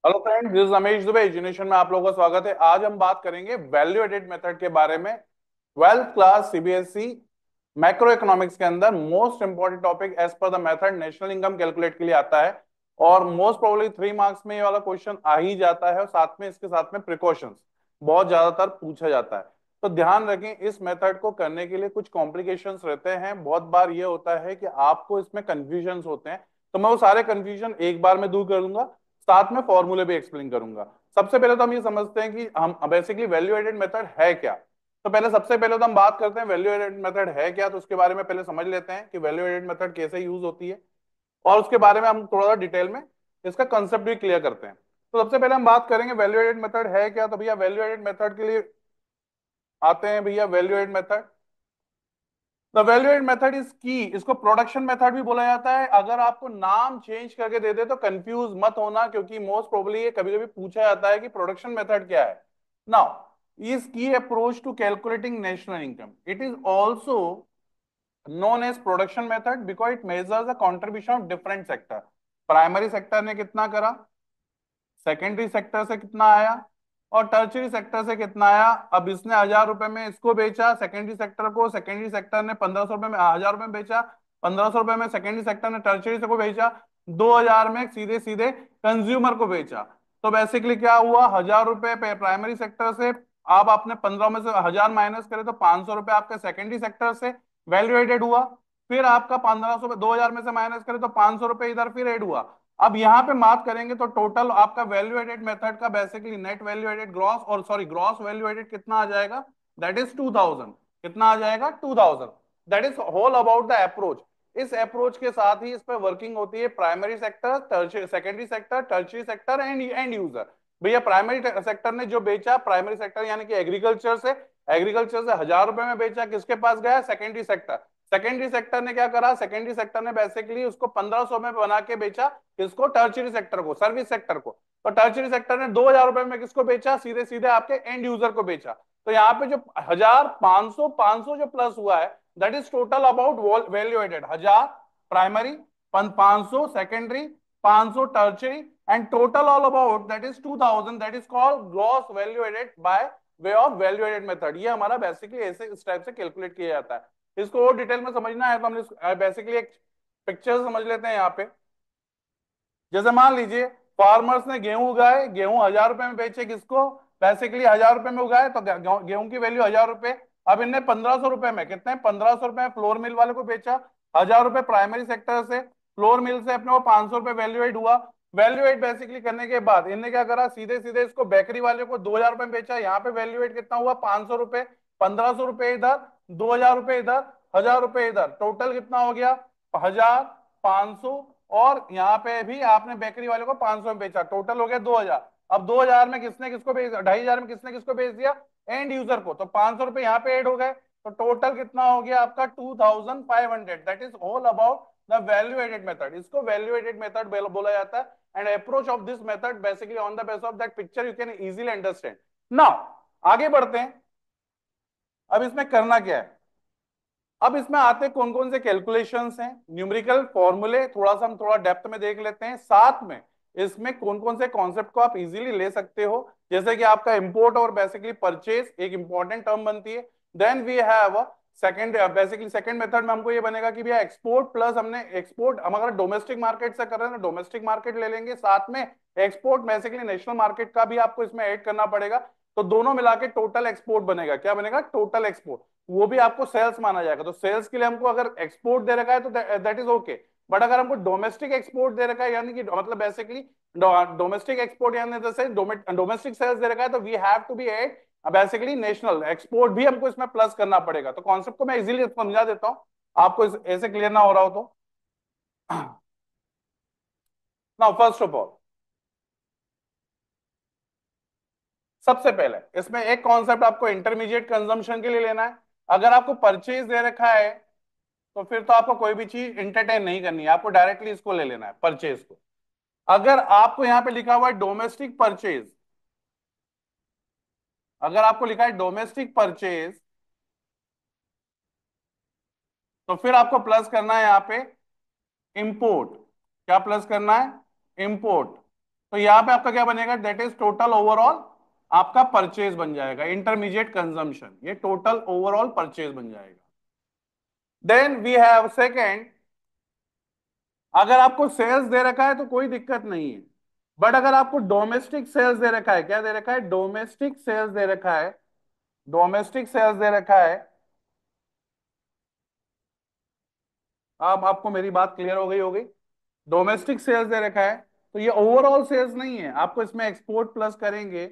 Hello friends, this is Ramesh Dubey. Education में आप लोगों का स्वागत है। आज हम बात करेंगे वैल्यू एडेड मेथड के बारे में। 12th class CBSE macro economics के अंदर most important topic as per the method national income calculate के लिए आता है। और मोस्ट प्रोबेबली 3 मार्क्स में ये वाला क्वेश्चन आ ही जाता है, और साथ में इसके साथ में प्रिकॉशंस बहुत ज्यादातर पूछा जाता है। तो ध्यान रखें, इस मेथड को करने के लिए कुछ कॉम्प्लिकेशंस रहते हैं। बहुत बार ये होता है कि आपको इसमें कंफ्यूजन होते हैं, तो मैं वो सारे कंफ्यूजन एक बार में दूर कर दूंगा, साथ में फॉर्मूले भी एक्सप्लेन करूंगा। सबसे पहले तो हम ये समझते हैं कि हम बेसिकली वैल्यू एडेड मेथड है क्या। तो पहले सबसे पहले तो हम बात करते हैं वैल्यू एडेड मेथड है क्या, तो उसके बारे में पहले समझ लेते हैं कि वैल्यू एडेड मेथड कैसे यूज होती है, और उसके बारे में हम थोड़ा सा डिटेल में इसका कंसेप्ट भी क्लियर करते हैं। तो सबसे पहले हम बात करेंगे वैल्यू एडेड मेथड है क्या। तो भैया वैल्यू एडेड मेथड के लिए आते हैं। भैया value added method, the value added method is की, इसको प्रोडक्शन मेथड भी बोला जाता है। अगर आपको नाम चेंज करके दे दे तो कंफ्यूज मत होना, क्योंकि मोस्ट प्रोबेबली ये कभी कभी पूछा जाता है कि प्रोडक्शन मेथड क्या है। Now is key approach to calculating national income, it is also known as production method because it measures the contribution of different sector। Primary sector ने कितना करा, सेकेंडरी सेक्टर से कितना आया, और टर्शियरी सेक्टर से कितना आया। अब इसने 1000 रुपए में इसको बेचा सेकेंडरी सेक्टर को, सेकेंडरी सेक्टर ने 1500 रुपए में 1000 रुपए में बेचा, 1500 रुपए में सेकेंडरी सेक्टर ने टर्शियरी से को बेचा, 2000 में सीधे सीधे कंज्यूमर को बेचा। तो बेसिकली क्या हुआ, 1000 रुपए प्राइमरी सेक्टर से, आप आपने 15 में से 1000 माइनस करे तो 500 रुपए आपके सेकेंडरी सेक्टर से वैल्यू एडेड हुआ। फिर आपका 1500, 2000 में से माइनस करे तो 500 रुपए इधर फिर ऐड हुआ। अब यहाँ पे बात करेंगे तो टोटल आपका वैल्यू एडेड मेथड का basically net value added gross, और सॉरी ग्रॉस वैल्यू एडेड कितना आ जाएगा, दैट इज 2000। कितना आ जाएगा, 2000। That is whole about the approach. इस अप्रोच के साथ ही इस पर वर्किंग होती है primary sector, secondary sector, tertiary sector and user. भैया प्राइमरी सेक्टर ने जो बेचा, प्राइमरी सेक्टर यानी कि एग्रीकल्चर से 1000 रुपए में बेचा, किसके पास गया, सेकेंडरी सेक्टर। सेकेंडरी सेक्टर ने क्या करा, सेकेंडरी सेक्टर ने बेसिकली उसको 1500 में बना के बेचा, किसको, टर्शियरी सेक्टर को, सर्विस सेक्टर को। तो टर्शियरी सेक्टर ने 2000 रुपए में किसको बेचा, सीधे सीधे आपके एंड यूजर को बेचा। तो यहाँ पे जो 1500 500 जो प्लस हुआ है, that is total about value added. 1000 primary, 500 secondary, 500 tertiary, and total all about that is 2000। That is called gross value added by way of value added method. ये हमारा बेसिकली ऐसे इस टाइप से कैलकुलेट किया जाता है। इसको और डिटेल में समझना है तो हम बेसिकली एक पिक्चर समझ लेते हैं यहाँ पे। जैसे मान लीजिए फार्मर्स ने गेहूं उगाए, गेहूं 1000 रुपए में बेचे, किसको, बेसिकली 1000 रुपए में उगाए तो गेहूं की वैल्यू 1000 रुपए। अब इनने 1500 रुपए में, कितने, 1500 रुपए में फ्लोर मिल वाले को बेचा। 1000 रुपए प्राइमरी सेक्टर से, फ्लोर मिल से अपने को 500 रुपए वैल्यू एड हुआ। वैल्यू एड बेसिकली करने के बाद इनने क्या करा, सीधे सीधे इसको बेकरी वाले को 2000 रुपए में बेचा। यहाँ पे वैल्यू एड कितना हुआ, 500 रुपए। 1500 रुपए इधर, 2000 रुपए इधर, 1000 रुपए इधर, टोटल कितना हो गया, 1000, 500। और यहाँ पे भी आपने बेकरी वाले को 500 में बेचा, टोटल हो गया 2000। अब 2000 में किसने किसको बेच, 2500 में किसने किसको बेच दिया, एंड यूजर को। तो 500 रुपए यहाँ पे ऐड हो गए, तो टोटल कितना हो गया आपका 2500। That is all about the value added method. इसको वैल्यू एडेड मेथड बोला जाता है। And approach of this method basically on the base of that picture you can easily understand. Now आगे बढ़ते हैं। अब इसमें करना क्या है, अब इसमें आते कौन कौन से कैलकुलेशंस हैं, न्यूमेरिकल फॉर्मूले थोड़ा सा हम थोड़ा डेप्थ में देख लेते हैं, साथ में इसमें कौन कौन से कॉन्सेप्ट को आप इजीली ले सकते हो। जैसे कि आपका इंपोर्ट और बेसिकली परचेज एक इंपॉर्टेंट टर्म बनती है। Then we have second, basically second method में हमको ये बनेगा कि भैया एक्सपोर्ट प्लस, हमने एक्सपोर्ट हम अगर डोमेस्टिक मार्केट से कर रहे हैं तो डोमेस्टिक मार्केट ले लेंगे, साथ में एक्सपोर्ट बेसिकली नेशनल मार्केट का भी आपको इसमें ऐड करना पड़ेगा। तो दोनों मिला के टोटल एक्सपोर्ट बनेगा। क्या बनेगा, टोटल एक्सपोर्ट। वो भी आपको सेल्स माना जाएगा। तो सेल्स के लिए हमको अगर एक्सपोर्ट दे रखा है तो दैट इज ओके। बट अगर हमको डोमेस्टिक एक्सपोर्ट दे रखा है, यानी कि मतलब बेसिकली डोमेस्टिक एक्सपोर्ट यानी जैसे डोमेस्टिक सेल्स दे रखा है, तो we have to be add basically national export भी हमको इसमें प्लस करना पड़ेगा। तो कॉन्सेप्ट को मैं इजीली समझा देता हूं, आपको ऐसे क्लियर ना हो रहा हो तो। नाउ फर्स्ट ऑफ ऑल, सबसे पहले इसमें एक कॉन्सेप्ट आपको इंटरमीडिएट कंजम्पशन के लिए लेना है। अगर आपको परचेज दे रखा है तो फिर तो आपको कोई भी चीज इंटरटेन नहीं करनी है, आपको डायरेक्टली इसको ले लेना है, परचेज को। अगर आपको यहां पे लिखा हुआ है डोमेस्टिक परचेज, अगर आपको लिखा है डोमेस्टिक परचेज, तो फिर आपको प्लस करना है यहां पे इंपोर्ट। क्या प्लस करना है, इंपोर्ट। तो यहाँ पे आपका क्या बनेगा, दैट इज टोटल ओवरऑल आपका परचेज बन जाएगा, इंटरमीडिएट कंजम्पशन, ये टोटल ओवरऑल परचेज बन जाएगा। देन वी हैव सेकेंड, अगर आपको सेल्स दे रखा है तो कोई दिक्कत नहीं है, बट अगर आपको डोमेस्टिक सेल्स दे रखा है, क्या दे रखा है, डोमेस्टिक सेल्स दे रखा है, डोमेस्टिक सेल्स दे रखा है, अब आपको मेरी बात क्लियर हो गई होगी, डोमेस्टिक सेल्स दे रखा है, तो ये ओवरऑल सेल्स नहीं है, आपको इसमें एक्सपोर्ट प्लस करेंगे,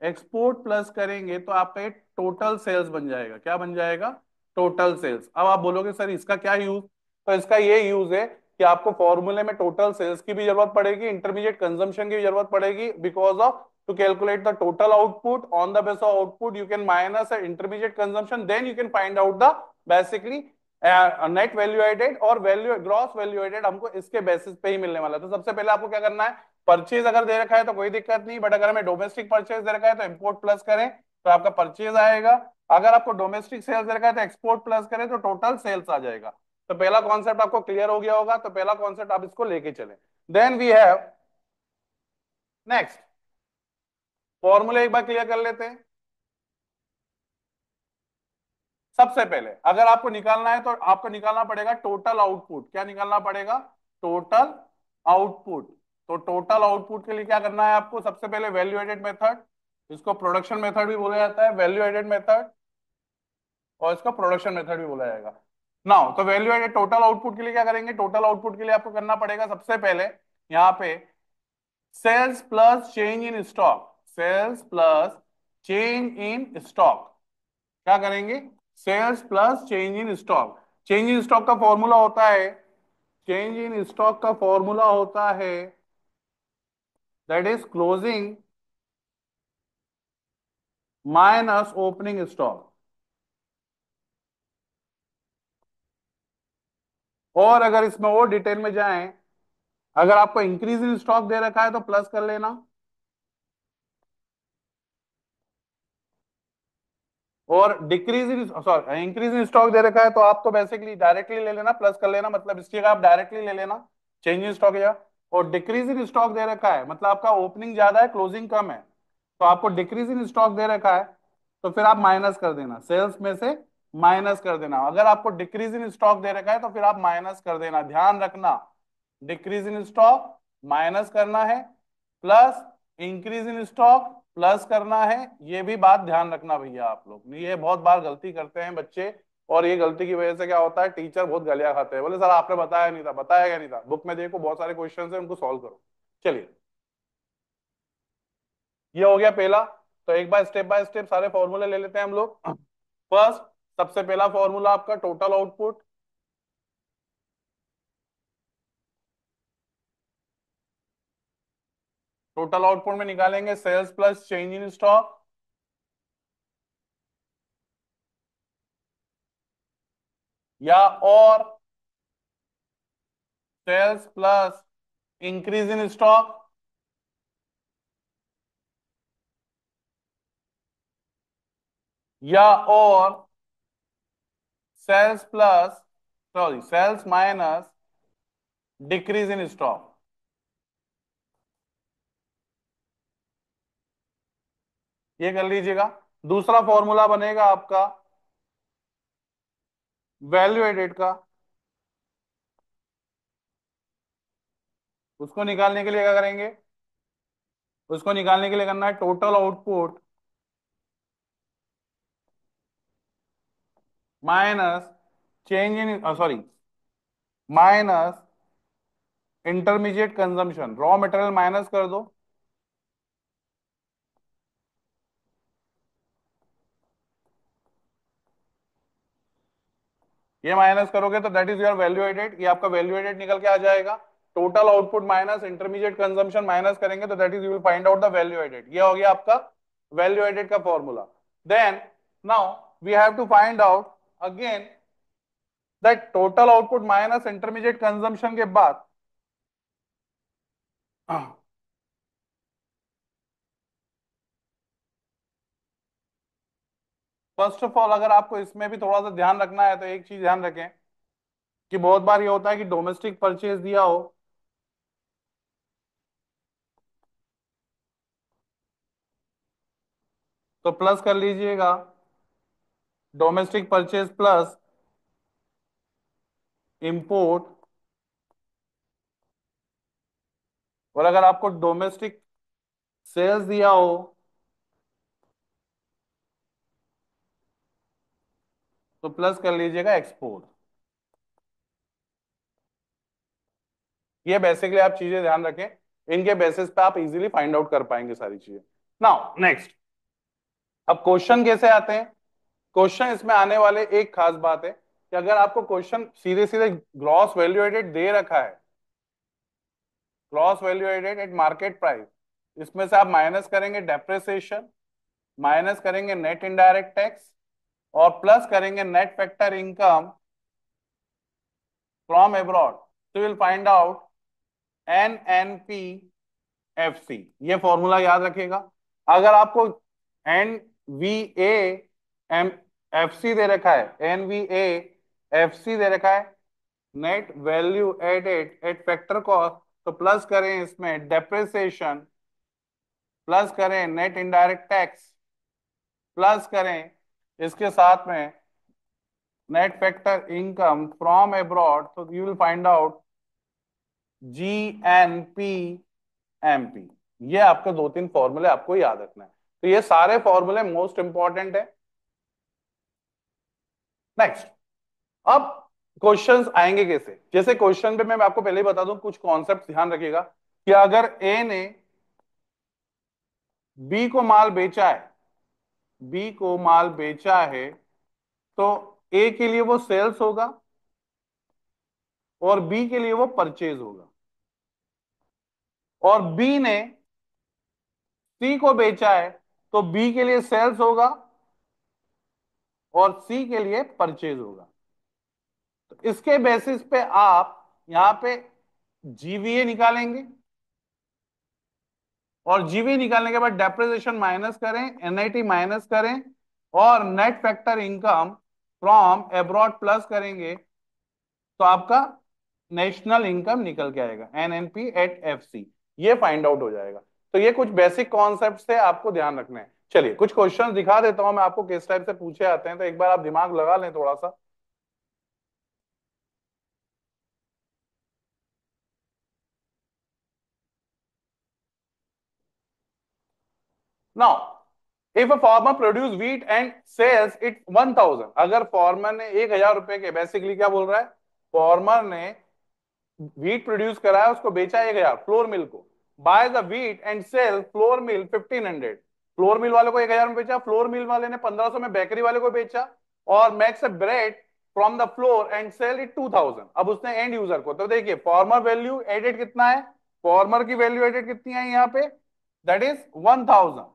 एक्सपोर्ट प्लस करेंगे तो आपका ये टोटल सेल्स बन जाएगा, क्या बन जाएगा, टोटल सेल्स। अब आप बोलोगे सर इसका क्या यूज, तो इसका ये यूज है कि आपको फॉर्मूले में टोटल सेल्स की भी जरूरत पड़ेगी, इंटरमीडिएट कंजम्पशन की भी जरूरत पड़ेगी, because of to calculate the total output on the base of output you can minus intermediate consumption, then you can find out the basically net value added और value gross value added, हमको इसके basis पे ही मिलने वाला है। तो सबसे पहले आपको क्या करना है, परचेज अगर दे रखा है तो कोई दिक्कत नहीं, बट अगर हमें डोमेस्टिक परचेज दे रखा है तो इंपोर्ट प्लस करें तो आपका परचेज आएगा, अगर आपको डोमेस्टिक सेल्स दे रखा है तो एक्सपोर्ट प्लस करें तो टोटल सेल्स आ जाएगा। तो पहला कॉन्सेप्ट आपको क्लियर हो गया होगा, तो पहला कॉन्सेप्ट आप इसको लेके चले। देन वी हैव नेक्स्ट, फॉर्मूले एक बार क्लियर कर लेते हैं। सबसे पहले अगर आपको निकालना है तो आपको निकालना पड़ेगा टोटल आउटपुट, क्या निकालना पड़ेगा, टोटल आउटपुट। तो टोटल आउटपुट के लिए क्या करना है आपको, सबसे पहले वैल्यू एडेड मेथड, इसको प्रोडक्शन मेथड भी बोला जाता है, वैल्यू एडेड मेथड, और इसको प्रोडक्शन मेथड भी बोला जाएगा। नाउ तो वैल्यू एडेड टोटल आउटपुट के लिए क्या करेंगे, टोटल आउटपुट के लिए आपको करना पड़ेगा सबसे पहले यहाँ पे sales plus change in stock, sales plus change in stock, क्या करेंगे, sales plus change in stock. Change in stock का फॉर्मूला होता है, चेंज इन स्टॉक का फॉर्मूला होता है that is closing minus opening stock. और अगर इसमें और डिटेल में जाएं, अगर आपको इंक्रीज इन स्टॉक दे रखा है तो प्लस कर लेना, और decrease in sorry increase in stock दे रखा है तो आप तो बेसिकली डायरेक्टली ले लेना, प्लस कर लेना, मतलब इसकी जगह आप डायरेक्टली ले लेना चेंज इन स्टॉक या। और डिक्रीज इन स्टॉक दे रखा है मतलब आपका ओपनिंग ज्यादा है क्लोजिंग कम है, तो आपको डिक्रीज इन स्टॉक दे रखा है तो फिर आप माइनस कर देना, सेल्स में से माइनस कर देना। अगर आपको डिक्रीज इन स्टॉक दे रखा है तो फिर आप माइनस कर देना, ध्यान रखना, डिक्रीज इन स्टॉक माइनस करना है, plus increase in stock plus करना है, ये भी बात ध्यान रखना भैया। आप लोग ये बहुत बार गलती करते हैं बच्चे, और ये गलती की वजह से क्या होता है, टीचर बहुत गालियां खाते हैं, बोले सर आपने बताया नहीं था, बताया क्या नहीं था, बुक में देखो बहुत सारे क्वेश्चन है उनको सॉल्व करो। चलिए ये हो गया पहला, तो एक बार स्टेप बाय स्टेप सारे फॉर्मूले ले लेते हैं हम लोग। फर्स्ट, सबसे पहला फॉर्मूला आपका टोटल आउटपुट, टोटल आउटपुट में निकालेंगे sales plus change in stock, या और sales plus increase in stock, या और sales plus sorry sales minus decrease in stock. ये कर लीजिएगा। दूसरा फॉर्मूला बनेगा आपका वैल्यू एडेड का, उसको निकालने के लिए क्या करेंगे, उसको निकालने के लिए करना है total output minus change in sorry minus intermediate consumption, raw material minus कर दो, ये माइनस करोगे तो that is your value added, ये आपका वैल्यू एडेड निकल के आ जाएगा। Total output minus intermediate consumption minus करेंगे तो that is you will find out the value added, ये हो गया आपका वैल्यू एडेड का formula. Then now we have to find out again that total output minus intermediate consumption के बाद first of all अगर आपको इसमें भी थोड़ा सा ध्यान रखना है तो एक चीज ध्यान रखें कि बहुत बार ये होता है कि डोमेस्टिक परचेज दिया हो, तो प्लस कर लीजिएगा डोमेस्टिक परचेज प्लस इंपोर्ट, और अगर आपको डोमेस्टिक सेल्स दिया हो तो प्लस कर लीजिएगा एक्सपोर्ट। ये बेसिकली आप चीजें ध्यान रखें, इनके बेसिस पे आप इजीली फाइंड आउट कर पाएंगे सारी चीजें। नाउ नेक्स्ट, अब क्वेश्चन कैसे आते हैं। क्वेश्चन इसमें आने वाले एक खास बात है कि अगर आपको क्वेश्चन सीधे सीधे ग्रॉस वैल्यू एडेड दे रखा है, gross value added at market price, इसमें से आप माइनस करेंगे डेप्रिसिएशन, माइनस करेंगे नेट इनडायरेक्ट टैक्स, और प्लस करेंगे net factor income from abroad, तो will find out NNP FC. ये फॉर्मूला याद रखिएगा। अगर आपको N V A M F C दे रखा है, N V A F C दे रखा है, net value added at factor cost, तो प्लस करें इसमें डेप्रिसिएशन, प्लस करें नेट इनडायरेक्ट टैक्स, प्लस करें इसके साथ में net factor income from abroad, तो you will find out G N P M P. ये आपके दो तीन फॉर्मूले आपको याद रखना है, तो ये सारे फॉर्मूले मोस्ट इंपॉर्टेंट है। नेक्स्ट, अब क्वेश्चंस आएंगे कैसे, जैसे क्वेश्चन पे मैं आपको पहले ही बता दूं, कुछ कॉन्सेप्ट ध्यान रखिएगा कि अगर ए ने बी को माल बेचा है, बी को माल बेचा है, तो ए के लिए वो सेल्स होगा और बी के लिए वो परचेज होगा, और बी ने सी को बेचा है तो बी के लिए सेल्स होगा और सी के लिए परचेज होगा। तो इसके बेसिस पे आप यहां पे जीवीए निकालेंगे, और जीवी निकालने के बाद डेप्रिसिएशन माइनस करें, एनआईटी माइनस करें, और net factor income from abroad plus करेंगे, तो आपका नेशनल इनकम निकल के आएगा एनएनपी एट एफसी। ये फाइंड आउट हो जाएगा। तो ये कुछ बेसिक कॉन्सेप्ट्स थे, आपको ध्यान रखने हैं। चलिए कुछ क्वेश्चंस दिखा देता हूं मैं आपको किस टाइप से पूछे आते हैं, तो एक बार आप दिमाग लगा लें थोड़ा सा। Now if a farmer produce wheat and sells it 1000, अगर फार्मर ने 1000 रुपए के, बेसिकली क्या बोल रहा है, फार्मर ने व्हीट प्रोड्यूस करा है, उसको बेचा 1000 फ्लोर मिल को, buy the wheat and sell flour mill 1500, flour mill वाले को 1000 में बेचा, फ्लोर मिल वाले ने 1500 में बेकरी वाले को बेचा, और makes a bread from the flour and sell it 2000। अब उसने एंड यूजर को, तो देखिए फॉर्मर वैल्यू एडेड कितना है, फॉर्मर की वैल्यू एडेड कितनी है यहाँ पे, दैट इज 1000।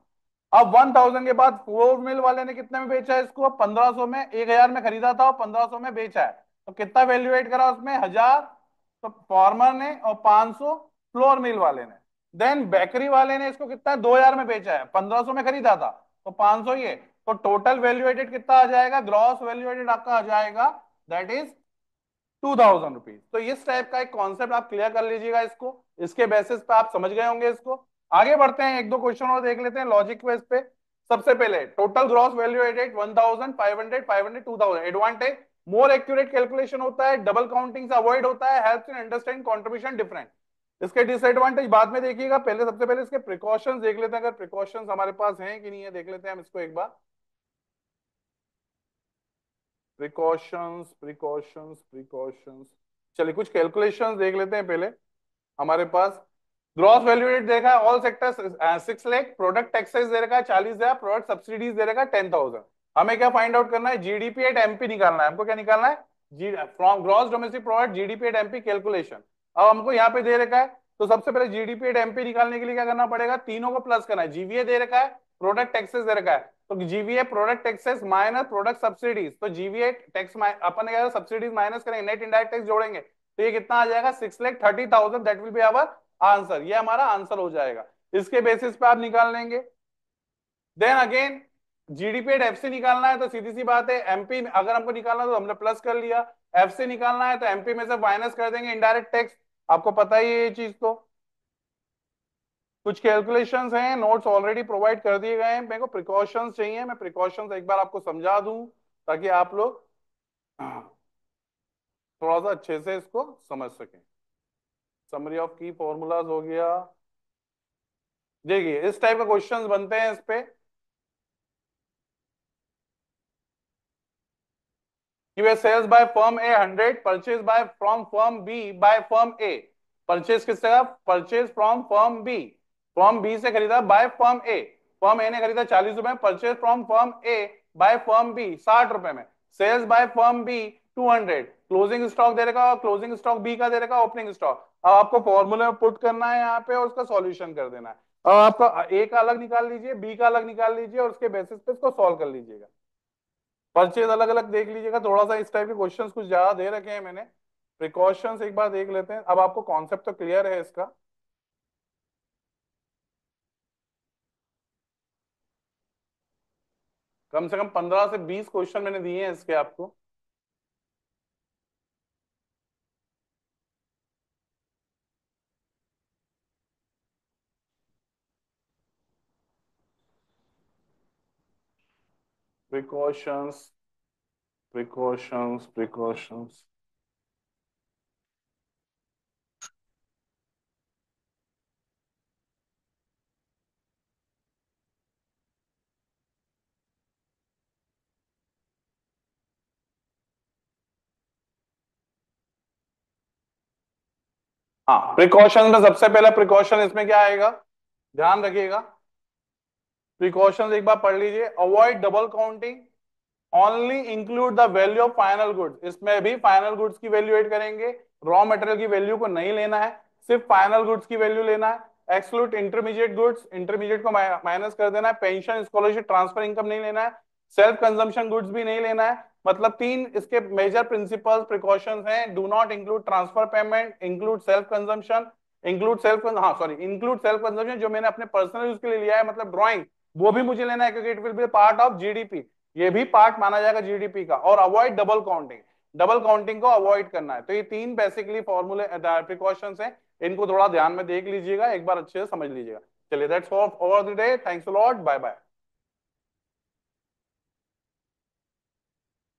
अब 1000 के बाद फ्लोर मिल वाले ने कितने में बेचा है इसको, 1500 में, 1000 में खरीदा था और 1500 में बेचा है, तो कितना वैल्यू एड करा उसमें, 1000, तो फार्मर ने, और 500 फ्लोर मिल वाले ने। देन बेकरी वाले ने इसको कितना 2000 में बेचा है, 1500 में खरीदा था, तो 500 ये, तो टोटल वैल्यू एडेड कितना आ जाएगा, ग्रॉस वैल्यू एडेड आपका आ जाएगा दैट इज 2000 रुपीज। तो इस टाइप का एक कॉन्सेप्ट आप क्लियर कर लीजिएगा इसको, इसके बेसिस पे आप समझ गए होंगे इसको। आगे बढ़ते हैं, एक दो क्वेश्चन और देख लेते हैं लॉजिक बेस पे। सबसे पहले total gross value added 1000, 500, 500, 2000। Advantage, more accurate calculation होता है, डबल काउंटिंग से अवॉइड होता है, helps in understanding contribution different. इसके डिसएडवांटेज बाद में देखिएगा, पहले सबसे पहले इसके प्रिकॉशंस देख लेते हैं, अगर प्रिकॉशंस हमारे पास हैं कि नहीं है देख लेते हैं हम इसको एक बार। प्रिकॉशंस प्रिकॉशंस प्रिकॉशंस, चलिए कुछ कैलकुलेशंस देख लेते हैं पहले। हमारे पास ग्रॉस वैल्यू एडेड देखा है, all sectors 6 lakh, product excise दे रखा है 40,000, प्रोडक्ट सब्सिडीज दे रखा है 10,000। हमें क्या फाइंड आउट करना है, जीडीपी एट एमपी निकालना है हमको। क्या निकालना है, G from gross domestic product GDP at MP calculation. अब हमको यहाँ पे दे रखा है, तो सबसे पहले जीडीपी एट एमपी निकालने के लिए क्या करना पड़ेगा, तीनों को प्लस करना है। जीवीए दे रखा है, प्रोडक्ट टैक्सेस दे रखा है, तो GVA product taxes minus product subsidies, तो जीवीए टैक्स अपन क्या सब्सिडीज माइनस करेंगे, नेट इनडायरेक्ट टैक्स जोड़ेंगे, तो ये कितना आ जाएगा 6,30,000, that will be our answer. ये हमारा आंसर हो जाएगा, इसके बेसिस पे आप निकाल लेंगे। Then again GDP at FC निकालना है, तो सीधी सी बात है, एमपी अगर हमको निकालना है तो हमने प्लस कर लिया, एफसी निकालना है तो एमपी में से माइनस कर देंगे इनडायरेक्ट टैक्स, आपको पता ही है ये चीज तो। कुछ कैलकुलेशंस हैं, नोट्स ऑलरेडी प्रोवाइड कर दिए गए हैं, मेरे को प्रिकॉशंस चाहिए, मैं प्रिकॉशंस एक बार आपको समझा दूं ताकि आप लोग थोड़ा सा अच्छे से इसको समझ सकें। समरी ऑफ की फॉर्मूलाज हो गया। देखिए इस टाइप का क्वेश्चंस बनते हैं इस पे कि वे sales by firm A 100, purchase by from firm B by firm A. Purchase किससे का? परचेज फ्रॉम फर्म बी से खरीदा बाय फर्म ए ने खरीदा 40 रुपए, purchase from firm A by firm B 60 रुपए में। Sales by firm B 200, closing stock दे रखा, क्लोजिंग स्टॉक बी का दे रखा, ओपनिंग स्टॉक। अब आपको फॉर्मूले में पुट करना है यहाँ पे और उसका सॉल्यूशन कर देना है। अब आपका ए का अलग निकाल लीजिए, बी का अलग निकाल लीजिए और उसके बेसिस पे इसको सॉल्व कर लीजिएगा। परचेज अलग अलग देख लीजिएगा, थोड़ा सा इस टाइप के क्वेश्चंस कुछ ज्यादा दे रखे हैं मैंने। प्रिकॉशंस एक बार देख लेते हैं। अब आपको कॉन्सेप्ट तो क्लियर है इसका। कम से कम 15 से 20 क्वेश्चन मैंने दिए हैं इसके आपको। Precautions precautions. हाँ, प्रिकॉशन में सबसे पहला प्रिकॉशन इसमें क्या आएगा, ध्यान रखिएगा। प्रिकॉशंस एक बार पढ़ लीजिए। Avoid double counting, only include the value of final goods. इसमें भी फाइनल गुड्स की वैल्यू ऐड करेंगे, रॉ मटेरियल की वैल्यू को नहीं लेना है, सिर्फ फाइनल गुड्स की वैल्यू लेना है। एक्सक्लूड इंटरमीडिएट गुड्स, इंटरमीडिएट को माइनस कर देना है। पेंशन स्कॉलरशिप ट्रांसफर इनकम नहीं लेना है। सेल्फ कंजम्पशन गुड्स भी नहीं लेना है। मतलब तीन इसके मेजर प्रिंसिपल्स प्रिकॉशंस हैं। Do not include transfer payment, include self consumption, include self consumption जो मैंने अपने पर्सनल यूज के लिए लिया है, मतलब ड्राइंग, वो भी मुझे लेना है क्योंकि it will be part of GDP. ये भी पार्ट माना जाएगा जीडीपी का। और avoid double counting, double counting को अवॉइड करना है। तो ये तीन बेसिकली फॉर्मूले प्रिकॉशंस हैं, इनको थोड़ा ध्यान में देख लीजिएगा, एक बार अच्छे से समझ लीजिएगा। चलिए that's all for the day, thanks a lot, bye bye.